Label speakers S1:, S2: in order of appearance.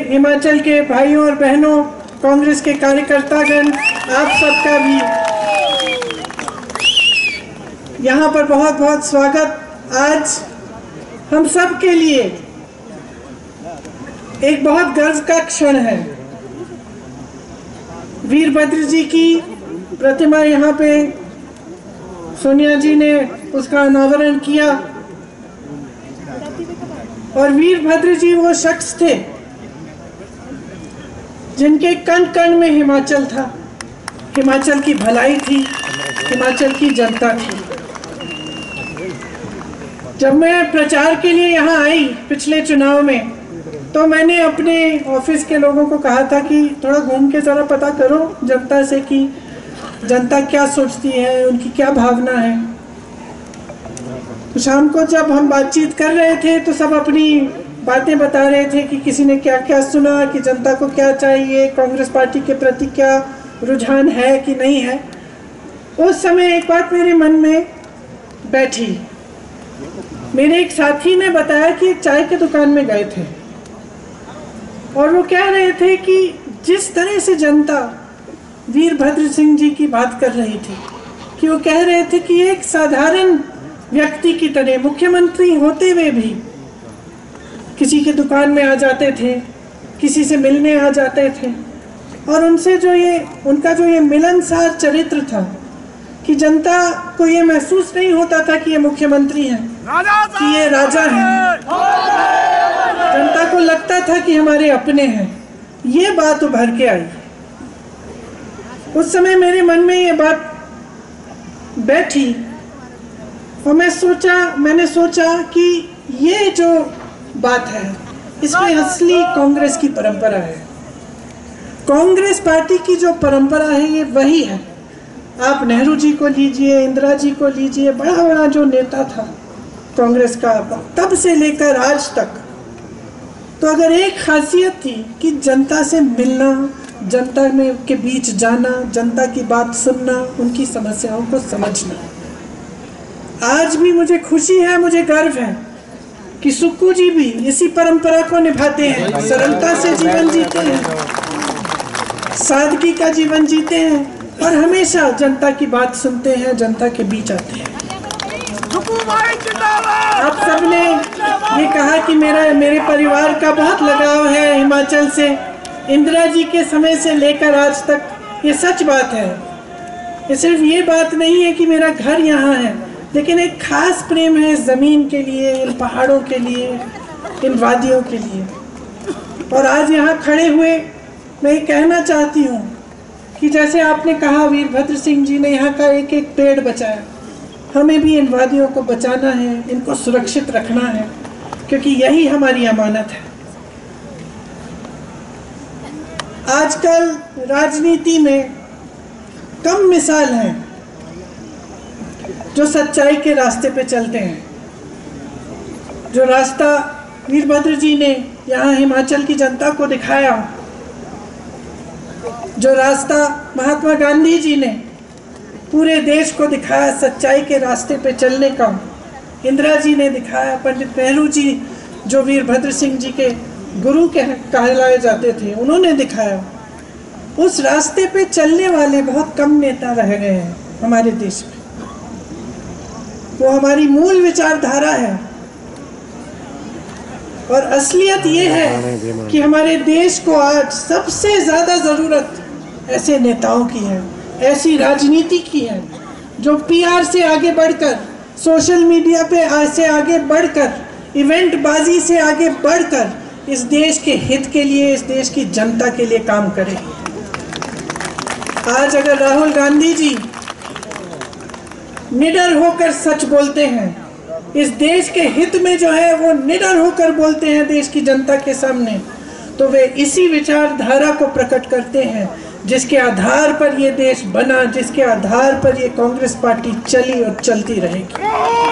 S1: हिमाचल के भाइयों और बहनों, कांग्रेस के कार्यकर्तागण, आप सबका भी यहाँ पर बहुत बहुत स्वागत। आज हम सब के लिए एक बहुत गर्व का क्षण है। वीरभद्र जी की प्रतिमा यहाँ पे सोनिया जी ने उसका अनावरण किया और वीरभद्र जी वो शख्स थे जिनके कण कण में हिमाचल था, हिमाचल की भलाई थी, हिमाचल की जनता थी। जब मैं प्रचार के लिए यहाँ आई पिछले चुनाव में, तो मैंने अपने ऑफिस के लोगों को कहा था कि थोड़ा घूम के जरा पता करो जनता से कि जनता क्या सोचती है, उनकी क्या भावना है। तो शाम को जब हम बातचीत कर रहे थे तो सब अपनी बातें बता रहे थे कि किसी ने क्या क्या सुना, कि जनता को क्या चाहिए, कांग्रेस पार्टी के प्रति क्या रुझान है कि नहीं है। उस समय एक बात मेरे मन में बैठी। मेरे एक साथी ने बताया कि एक चाय की दुकान में गए थे और वो कह रहे थे कि जिस तरह से जनता वीरभद्र सिंह जी की बात कर रही थी, कि वो कह रहे थे कि एक साधारण व्यक्ति की तरह मुख्यमंत्री होते हुए भी किसी के दुकान में आ जाते थे, किसी से मिलने आ जाते थे और उनसे जो ये उनका जो ये मिलनसार चरित्र था कि जनता को ये महसूस नहीं होता था कि ये मुख्यमंत्री हैं, कि ये राजा हैं। जनता को लगता था कि हमारे अपने हैं। ये बात उभर के आई। उस समय मेरे मन में ये बात बैठी और मैंने सोचा कि ये जो बात है इसमें असली कांग्रेस की परंपरा है। कांग्रेस पार्टी की जो परंपरा है ये वही है। आप नेहरू जी को लीजिए, इंदिरा जी को लीजिए, बड़ा बड़ा जो नेता था कांग्रेस का तब से लेकर आज तक, तो अगर एक खासियत थी कि जनता से मिलना, जनता में के बीच जाना, जनता की बात सुनना, उनकी समस्याओं को समझना। आज भी मुझे खुशी है, मुझे गर्व है कि सुक्कू जी भी इसी परंपरा को निभाते हैं, सरलता से जीवन जीते हैं, सादगी का जीवन जीते हैं और हमेशा जनता की बात सुनते हैं, जनता के बीच आते हैं। आप सबने ये कहा कि मेरे परिवार का बहुत लगाव है हिमाचल से, इंदिरा जी के समय से लेकर आज तक। ये सच बात है। ये सिर्फ ये बात नहीं है कि मेरा घर यहाँ है, लेकिन एक खास प्रेम है इस ज़मीन के लिए, इन पहाड़ों के लिए, इन वादियों के लिए। और आज यहाँ खड़े हुए मैं ये कहना चाहती हूँ कि जैसे आपने कहा वीरभद्र सिंह जी ने यहाँ का एक एक पेड़ बचाया, हमें भी इन वादियों को बचाना है, इनको सुरक्षित रखना है, क्योंकि यही हमारी अमानत है। आजकल राजनीति में कम मिसाल हैं जो सच्चाई के रास्ते पे चलते हैं। जो रास्ता वीरभद्र जी ने यहाँ हिमाचल की जनता को दिखाया, जो रास्ता महात्मा गांधी जी ने पूरे देश को दिखाया सच्चाई के रास्ते पे चलने का, इंदिरा जी ने दिखाया, पंडित नेहरू जी जो वीरभद्र सिंह जी के गुरु कहलाए जाते थे, उन्होंने दिखाया। उस रास्ते पे चलने वाले बहुत कम नेता रह गए हैं हमारे देश में। वो हमारी मूल विचारधारा है और असलियत ये है कि हमारे देश को आज सबसे ज़्यादा ज़रूरत ऐसे नेताओं की है, ऐसी राजनीति की है जो पीआर से आगे बढ़कर, सोशल मीडिया पे से आगे बढ़कर, इवेंट बाजी से आगे बढ़कर इस देश के हित के लिए, इस देश की जनता के लिए काम करे। आज अगर राहुल गांधी जी निडर होकर सच बोलते हैं, इस देश के हित में जो है वो निडर होकर बोलते हैं देश की जनता के सामने, तो वे इसी विचारधारा को प्रकट करते हैं जिसके आधार पर ये देश बना, जिसके आधार पर ये कांग्रेस पार्टी चली और चलती रहेगी।